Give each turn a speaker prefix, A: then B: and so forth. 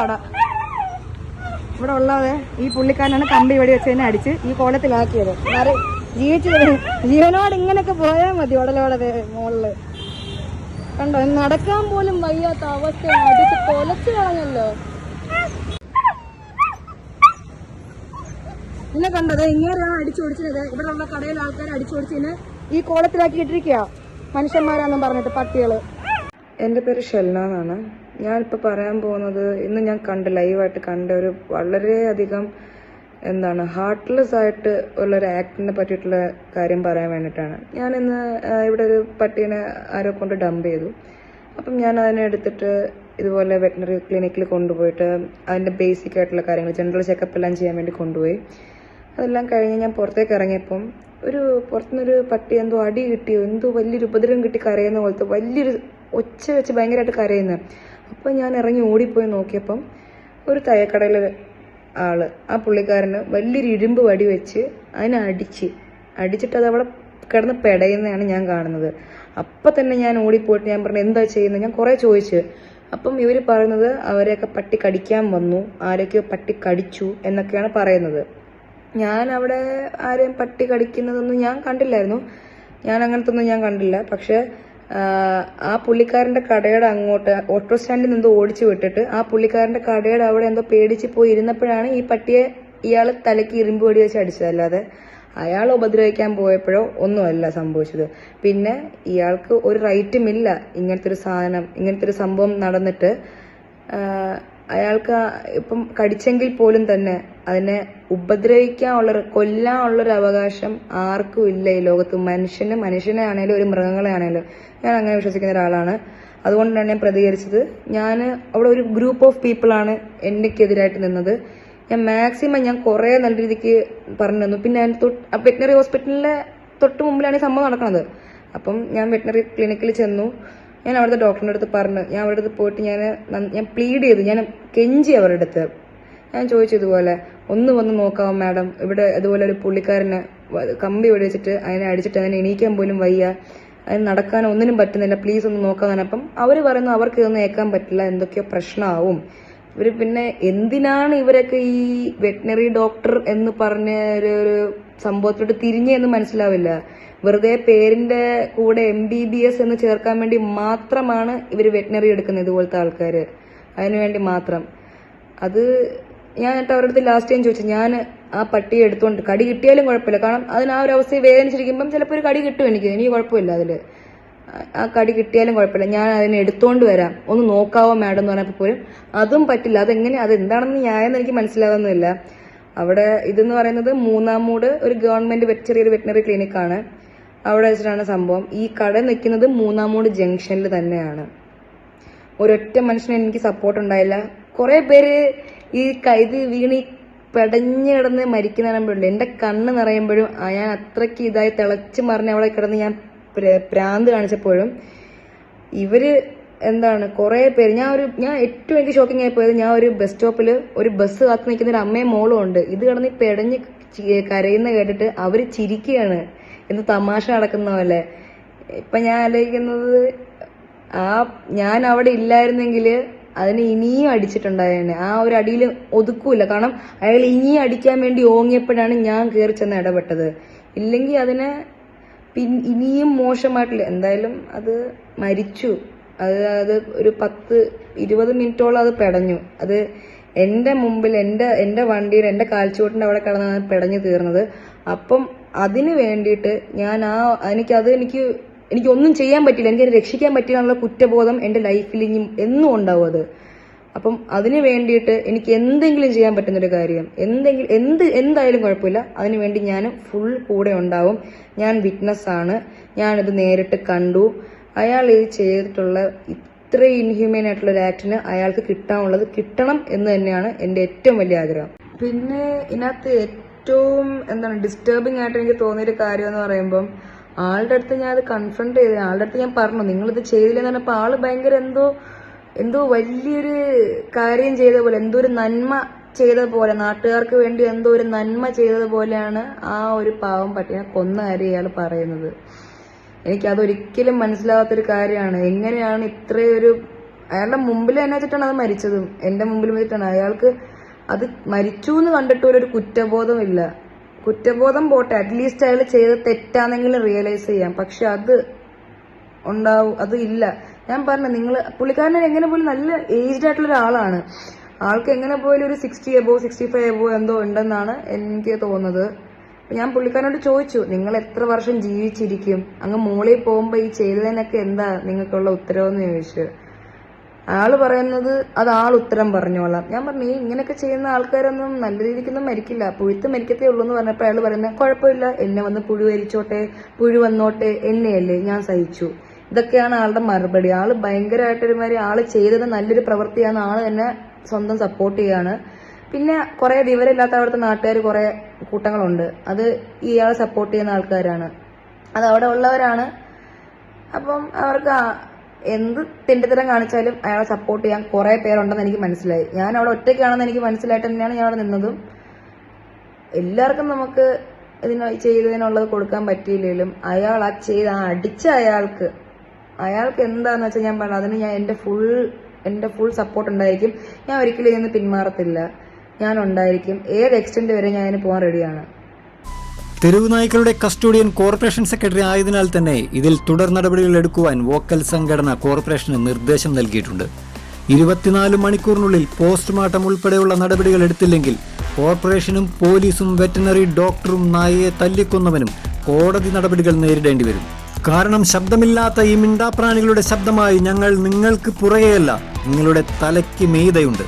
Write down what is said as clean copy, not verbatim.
A: കട. ഇവിടെ ഉള്ളത് ഈ പുള്ളിക്കാരനാണ് കമ്പി വെടി വെച്ചതിനെ അടിച്ച് ഈ കോലത്തിലാക്കിയത്. ജീവനോട് ഇങ്ങനെയൊക്കെ പോയാൽ മതി. ഉടലോടെ മുകളില് കണ്ടോ, നടക്കാൻ പോലും വയ്യാത്ത അവസ്ഥ. അടിച്ച് കൊലച്ചു കളഞ്ഞല്ലോ. പിന്നെ കണ്ടത് ഇങ്ങനെയാണ് അടിച്ചോടിച്ചത്. ഇവിടെ ഉള്ള കടയിലെ ആൾക്കാർ അടിച്ചോടിച്ചതിന് ഈ കോലത്തിലാക്കി ഇട്ടിരിക്കുക. മനുഷ്യന്മാരാന്നും പറഞ്ഞിട്ട് പട്ടികള്.
B: എൻ്റെ പേര് ഷെൽന എന്നാണ്. ഞാനിപ്പോൾ പറയാൻ പോകുന്നത് ഇന്ന് ഞാൻ ലൈവായിട്ട് കണ്ട ഒരു വളരെയധികം ഹാർട്ട്ലെസ് ആയിട്ട് ഉള്ളൊരു ആക്ടിനെ പറ്റിയിട്ടുള്ള കാര്യം പറയാൻ വേണ്ടിയിട്ടാണ്. ഞാനിന്ന് ഇവിടെ ഒരു പട്ടീനെ ആരോ കൊണ്ട് ഡംപ് ചെയ്തു. അപ്പം ഞാൻ അതിനെ എടുത്തിട്ട് ഇതുപോലെ വെറ്റിനറി ക്ലിനിക്കിൽ കൊണ്ടുപോയിട്ട് അതിൻ്റെ ബേസിക് ആയിട്ടുള്ള കാര്യങ്ങൾ, ജനറൽ ചെക്കപ്പ് എല്ലാം ചെയ്യാൻ വേണ്ടി കൊണ്ടുപോയി. അതെല്ലാം കഴിഞ്ഞ് ഞാൻ പുറത്തേക്ക് ഇറങ്ങിയപ്പം പുറത്തുനിന്നൊരു പട്ടി എന്തോ അടി കിട്ടിയോ, എന്തോ വലിയൊരു ഉപദ്രവം കിട്ടി കരയുന്ന പോലത്തെ വലിയൊരു ഒച്ച വെച്ച് ഭയങ്കരമായിട്ട് കരയുന്നത്. അപ്പോൾ ഞാൻ ഇറങ്ങി ഓടിപ്പോയി നോക്കിയപ്പം ഒരു തയ്യക്കടയിലെ ആള്, ആ പുള്ളിക്കാരന് വലിയൊരു ഇരുമ്പ് വടി വെച്ച് അതിനെ അടിച്ചിട്ട് അത് അവിടെ കിടന്ന് പെടയുന്നതാണ് ഞാൻ കാണുന്നത്. അപ്പം തന്നെ ഞാൻ ഓടിപ്പോയിട്ട് ഞാൻ പറഞ്ഞു എന്താ ചെയ്യുന്നത്, ഞാൻ കുറേ ചോദിച്ചു. അപ്പം ഇവർ പറയുന്നത് അവരെയൊക്കെ പട്ടി കടിക്കാൻ വന്നു, ആരൊക്കെയോ പട്ടി കടിച്ചു എന്നൊക്കെയാണ് പറയുന്നത്. ഞാൻ അവിടെ ആരെയും പട്ടി കടിക്കുന്നതൊന്നും ഞാൻ കണ്ടില്ലായിരുന്നു. ഞാൻ അങ്ങനത്തെ ഒന്നും ഞാൻ കണ്ടില്ല. പക്ഷെ ആ പുള്ളിക്കാരൻ്റെ കടയുടെ അങ്ങോട്ട് ഓട്ടോ സ്റ്റാൻഡിൽ നിന്ന് ഓടിച്ചു വിട്ടിട്ട് ആ പുള്ളിക്കാരൻ്റെ കടയുടെ അവിടെ എന്തോ പേടിച്ച് പോയി ഇരുന്നപ്പോഴാണ് ഈ പട്ടിയെ ഇയാൾ തലയ്ക്ക് ഇരുമ്പ് വെടി വെച്ച് അടിച്ചത്. അല്ലാതെ അയാൾ ഉപദ്രവിക്കാൻ പോയപ്പോഴോ ഒന്നുമല്ല സംഭവിച്ചത്. പിന്നെ ഇയാൾക്ക് ഒരു റൈറ്റും ഇല്ല ഇങ്ങനത്തെ ഒരു സംഭവം നടന്നിട്ട്. അയാൾക്ക് ഇപ്പം കടിച്ചെങ്കിൽ പോലും തന്നെ അതിനെ കൊല്ലാനുള്ളൊരു അവകാശം ആർക്കും ഇല്ല ഈ ലോകത്ത്. മനുഷ്യനെ ആണേലും ഒരു മൃഗങ്ങളെ ആണേലും. ഞാൻ അങ്ങനെ വിശ്വസിക്കുന്ന ഒരാളാണ്. അതുകൊണ്ടാണ് ഞാൻ പ്രതികരിച്ചത്. ഞാൻ അവിടെ ഒരു ഗ്രൂപ്പ് ഓഫ് പീപ്പിളാണ് എനിക്കെതിരായിട്ട് നിന്നത്. ഞാൻ മാക്സിമം ഞാൻ കുറേ നല്ല രീതിക്ക് പറഞ്ഞു തന്നു. പിന്നെ വെറ്റിനറി ഹോസ്പിറ്റലിലെ തൊട്ട് മുമ്പിലാണ് ഈ സംഭവം നടക്കുന്നത്. അപ്പം ഞാൻ വെറ്റിനറി ക്ലിനിക്കിൽ ചെന്നു. ഞാൻ അവിടുത്തെ ഡോക്ടറിൻ്റെ അടുത്ത് പറഞ്ഞു. ഞാൻ അവിടെ അടുത്ത് പോയിട്ട് ഞാൻ പ്ലീഡ് ചെയ്തു, ഞാൻ കെഞ്ചി അവരുടെ അടുത്ത്. ഞാൻ ചോദിച്ചു ഇതുപോലെ ഒന്ന് വന്ന് നോക്കാമോ മാഡം, ഇവിടെ ഇതുപോലെ ഒരു പുള്ളിക്കാരന് കമ്പി വെടിവെച്ചിട്ട് അതിനെ അടിച്ചിട്ട് അതിനെ എണീക്കാൻ പോലും വയ്യ, അതിന് നടക്കാനോ ഒന്നിനും പറ്റുന്നില്ല, പ്ലീസ് ഒന്ന് നോക്കാൻ. അപ്പം അവർ പറയുന്നു അവർക്ക് ഇതൊന്നും ഏൽക്കാൻ പറ്റില്ല, എന്തൊക്കെയോ പ്രശ്നമാവും. ഇവർ പിന്നെ എന്തിനാണ് ഇവരൊക്കെ ഈ വെറ്റിനറി ഡോക്ടർ എന്ന് പറഞ്ഞ ഒരു സംഭവത്തിലോട്ട് തിരിഞ്ഞെന്ന് മനസ്സിലാവില്ല. വെറുതെ പേരിന്റെ കൂടെ MBBS എന്ന് ചേർക്കാൻ വേണ്ടി മാത്രമാണ് ഇവർ വെറ്റിനറി എടുക്കുന്നത്, ഇതുപോലത്തെ ആൾക്കാർ. അതിനുവേണ്ടി മാത്രം. അത് ഞാൻ എന്നിട്ട് അവരുടെ അടുത്ത് ലാസ്റ്റ് ടൈം ചോദിച്ചു, ഞാൻ ആ പട്ടിയെ എടുത്തോണ്ട് കടി കിട്ടിയാലും കുഴപ്പമില്ല, കാരണം അതിന് ആ ഒരു അവസ്ഥയിൽ വേദനിച്ചിരിക്കുമ്പം ചിലപ്പോൾ ഒരു കടി കിട്ടും എനിക്ക് കുഴപ്പമില്ല. അതിൽ ആ കടി കിട്ടിയാലും കുഴപ്പമില്ല, ഞാൻ അതിനെ എടുത്തോണ്ട് വരാം, ഒന്ന് നോക്കാവോ മാഡം എന്ന് പറഞ്ഞപ്പോൾ പോലും അതും പറ്റില്ല. അതെന്താണെന്ന് ന്യായം എനിക്ക് മനസ്സിലാവുന്നില്ല. അവിടെ ഇതെന്ന് പറയുന്നത് മൂന്നാമൂട് ഒരു ഗവൺമെന്റ് ചെറിയൊരു വെറ്റിനറി ക്ലിനിക്കാണ്. അവിടെ വെച്ചിട്ടാണ് സംഭവം. ഈ കട നിൽക്കുന്നത് മൂന്നാമൂട് ജംഗ്ഷനിൽ തന്നെയാണ്. ഒരൊറ്റ മനുഷ്യന് എനിക്ക് സപ്പോർട്ട് ഉണ്ടായില്ല. കുറെ പേര് ഈ കൈത് വീണി പെടഞ്ഞു കിടന്ന് മരിക്കുന്ന കാണുമ്പോഴുണ്ട് എന്റെ കണ്ണ് നിറയുമ്പോഴും ഞാൻ അത്രയ്ക്ക് ഇതായി തിളച്ച് മറിഞ്ഞ് അവിടെ കിടന്ന് ഞാൻ പ്രാന്ത് കാണിച്ചപ്പോഴും ഇവര് കുറെ പേര് ഞാൻ ഏറ്റവും എനിക്ക് ഷോക്കിംഗ് ആയി പോയത്, ഞാൻ ഒരു ബസ് സ്റ്റോപ്പിൽ ഒരു ബസ് കാത്തു നിൽക്കുന്ന ഒരു അമ്മയും മോളും ഉണ്ട്. ഇത് കിടന്ന് പെടഞ്ഞ് കരയുന്ന കേട്ടിട്ട് അവര് ചിരിക്കുകയാണ്, എന്ത് തമാശ നടക്കുന്ന പോലെ. ഇപ്പൊ ഞാൻ ആലോചിക്കുന്നത് ഞാൻ അവിടെ ഇല്ലായിരുന്നെങ്കിൽ അതിനെ ഇനിയും അടിച്ചിട്ടുണ്ടായേനെ. ആ ഒരു അടിയിൽ ഒതുക്കൂല, കാരണം അയാൾ ഇനിയും അടിക്കാൻ വേണ്ടി ഓങ്ങിയപ്പോഴാണ് ഞാൻ കയറി ചെന്ന് ഇടപെട്ടത്. ഇല്ലെങ്കിൽ അതിനെ ഇനിയും മോശമായിട്ടില്ല. എന്തായാലും അത് മരിച്ചു. അത് ഒരു 10-20 മിനിറ്റോളം അത് പെടഞ്ഞു. അത് എന്റെ മുമ്പിൽ എന്റെ വണ്ടിയുടെ എന്റെ കാൽച്ചുവട്ടിന്റെ അവിടെ കിടന്നാണ് പെടഞ്ഞു തീർന്നത്. അപ്പം അതിന് വേണ്ടിയിട്ട് എനിക്കൊന്നും ചെയ്യാൻ പറ്റില്ല, എനിക്ക് രക്ഷിക്കാൻ പറ്റില്ല എന്നുള്ള കുറ്റബോധം എന്റെ ലൈഫിൽ ഇനി എന്നും ഉണ്ടാവും അത്. അപ്പം അതിന് വേണ്ടിയിട്ട് എനിക്ക് എന്തെങ്കിലും ചെയ്യാൻ പറ്റുന്നൊരു കാര്യം എന്തായാലും കുഴപ്പമില്ല, അതിനു വേണ്ടി ഞാൻ ഫുൾ കൂടെ ഉണ്ടാവും. ഞാൻ വിറ്റ്നസ് ആണ്, ഞാനിത് നേരിട്ട് കണ്ടു. അയാൾ ഇത് ചെയ്തിട്ടുള്ള ഇത്രയും ഇൻഹ്യൂമൻ ആയിട്ടുള്ള ഒരു ആക്ടിന് അയാൾക്ക് കിട്ടാനുള്ളത് കിട്ടണം എന്ന് തന്നെയാണ് എന്റെ ഏറ്റവും വലിയ ആഗ്രഹം. പിന്നെ ഇതിനകത്ത് ഏറ്റവും ഡിസ്റ്റർബിംഗ് ആയിട്ട് എനിക്ക് തോന്നിയൊരു കാര്യം എന്ന് പറയുമ്പം, ആളുടെ അടുത്ത് ഞാൻ അത് കൺഫ്രണ്ട് ചെയ്ത് ആളുടെ അടുത്ത് ഞാൻ പറഞ്ഞു നിങ്ങളിത് ചെയ്തില്ലെന്ന് പറഞ്ഞപ്പോൾ ആള് ഭയങ്കര എന്തോ വലിയൊരു കാര്യം ചെയ്ത പോലെ, എന്തോ ഒരു നന്മ ചെയ്ത പോലെ, നാട്ടുകാർക്ക് വേണ്ടി എന്തോ ഒരു നന്മ ചെയ്തതുപോലെയാണ് ആ ഒരു പാവം പട്ടിനെ കൊന്ന കാര്യം ഇയാൾ പറയുന്നത്. എനിക്കതൊരിക്കലും മനസ്സിലാവാത്തൊരു കാര്യമാണ്. എങ്ങനെയാണ് ഇത്രയൊരു അയാളുടെ മുമ്പിൽ തന്നെ വെച്ചിട്ടാണ് അത് മരിച്ചതും. എന്റെ മുമ്പിൽ വെച്ചിട്ടാണ്. അയാൾക്ക് അത് മരിച്ചു എന്ന് കണ്ടിട്ട് ഒരു കുറ്റബോധമില്ല. കുറ്റബോധം പോട്ടെ, അറ്റ്ലീസ്റ്റ് അയാൾ ചെയ്ത് തെറ്റാണെങ്കിലും റിയലൈസ് ചെയ്യാം. പക്ഷെ അത് അത് ഇല്ല. ഞാൻ പറഞ്ഞു, നിങ്ങൾ പുള്ളിക്കാരനെ എങ്ങനെ പോലും നല്ല ഏജ്ഡ് ആയിട്ടുള്ള ഒരാളാണ്. ആൾക്ക് എങ്ങനെ പോലും ഒരു 60 above 65 above എന്തോ ഉണ്ടെന്നാണ് എനിക്ക് തോന്നുന്നത്. ഞാൻ പുള്ളിക്കാരനോട് ചോദിച്ചു, നിങ്ങൾ എത്ര വർഷം ജീവിച്ചിരിക്കും, അങ്ങ് മോളിൽ പോകുമ്പോ ഈ ചെയ്തതിനൊക്കെ എന്താ നിങ്ങൾക്കുള്ള ഉത്തരവെന്ന് ചോദിച്ചു. അയാള് പറയുന്നത് അത് ഉത്തരം പറഞ്ഞോളാം. ഞാൻ പറഞ്ഞു, ഈ ഇങ്ങനെയൊക്കെ ചെയ്യുന്ന ആൾക്കാരൊന്നും നല്ല രീതിക്കൊന്നും മരിക്കില്ല, പുഴുത്ത് മരിക്കത്തേ ഉള്ളൂ എന്ന് പറഞ്ഞപ്പോൾ അയാൾ പറയുന്നത്, കുഴപ്പമില്ല, എന്നെ വന്ന് പുഴു വരിച്ചോട്ടെ, പുഴു വന്നോട്ടെ, എന്നെയല്ലേ, ഞാൻ സഹിച്ചു. ഇതൊക്കെയാണ് ആളുടെ മറുപടി. ആള് ഭയങ്കരമായിട്ടൊരുമാതിരി ആള് ചെയ്തത് നല്ലൊരു പ്രവൃത്തിയാണ്, ആള് തന്നെ സ്വന്തം സപ്പോർട്ട് ചെയ്യാണ്. പിന്നെ കുറെ വിവരമില്ലാത്ത അവിടുത്തെ നാട്ടുകാർ കുറെ കൂട്ടങ്ങളുണ്ട്, അത് ഇയാളെ സപ്പോർട്ട് ചെയ്യുന്ന ആൾക്കാരാണ്, അത് അവിടെ ഉള്ളവരാണ്. അപ്പം അവർക്ക് എന്ത് തെണ്ടിത്തരം കാണിച്ചാലും അയാളെ സപ്പോർട്ട് ചെയ്യാൻ കുറെ പേരുണ്ടെന്ന് എനിക്ക് മനസ്സിലായി. ഞാൻ അവിടെ ഒറ്റയ്ക്കാണെന്ന് എനിക്ക് മനസ്സിലായിട്ട് തന്നെയാണ് ഞാൻ അവിടെ നിന്നതും. എല്ലാവർക്കും നമുക്ക് ചെയ്തതിനുള്ളത് കൊടുക്കാൻ പറ്റിയില്ലെങ്കിലും അയാൾ അടിച്ച അയാൾക്ക് എന്താന്ന് വെച്ചാൽ ഞാൻ പറഞ്ഞു, അതിന് ഞാൻ എന്റെ ഫുൾ സപ്പോർട്ട് ഉണ്ടായിരിക്കും. ഞാൻ ഒരിക്കലും ഇതിന് പിന്മാറത്തില്ല, ഞാൻ ഉണ്ടായിരിക്കും. ഏത് എക്സ്റ്റെന്റ് വരെ ഞാൻ അതിന് പോകാൻ റെഡിയാണ്.
C: തെരുവ് നായ്ക്കളുടെ കസ്റ്റോഡിയൻ കോർപ്പറേഷൻ സെക്രട്ടറി ആയതിനാൽ തന്നെ ഇതിൽ തുടർ നടപടികൾ എടുക്കുവാൻ വോക്കൽ സംഘടന കോർപ്പറേഷന് നിർദ്ദേശം നൽകിയിട്ടുണ്ട്. 24 മണിക്കൂറിനുള്ളിൽ പോസ്റ്റ്മോർട്ടം ഉൾപ്പെടെയുള്ള നടപടികൾ എടുത്തില്ലെങ്കിൽ കോർപ്പറേഷനും പോലീസും വെറ്ററിനറി ഡോക്ടറും നായയെ തല്ലിക്കൊന്നവനും കോടതി നടപടികൾ നേരിടേണ്ടി വരും. കാരണം ശബ്ദമില്ലാത്ത ഈ മിണ്ടാപ്രാണികളുടെ ശബ്ദമായി ഞങ്ങൾ നിങ്ങൾക്ക് പുറകെയല്ല, നിങ്ങളുടെ തലയ്ക്ക് മീതയുണ്ട്.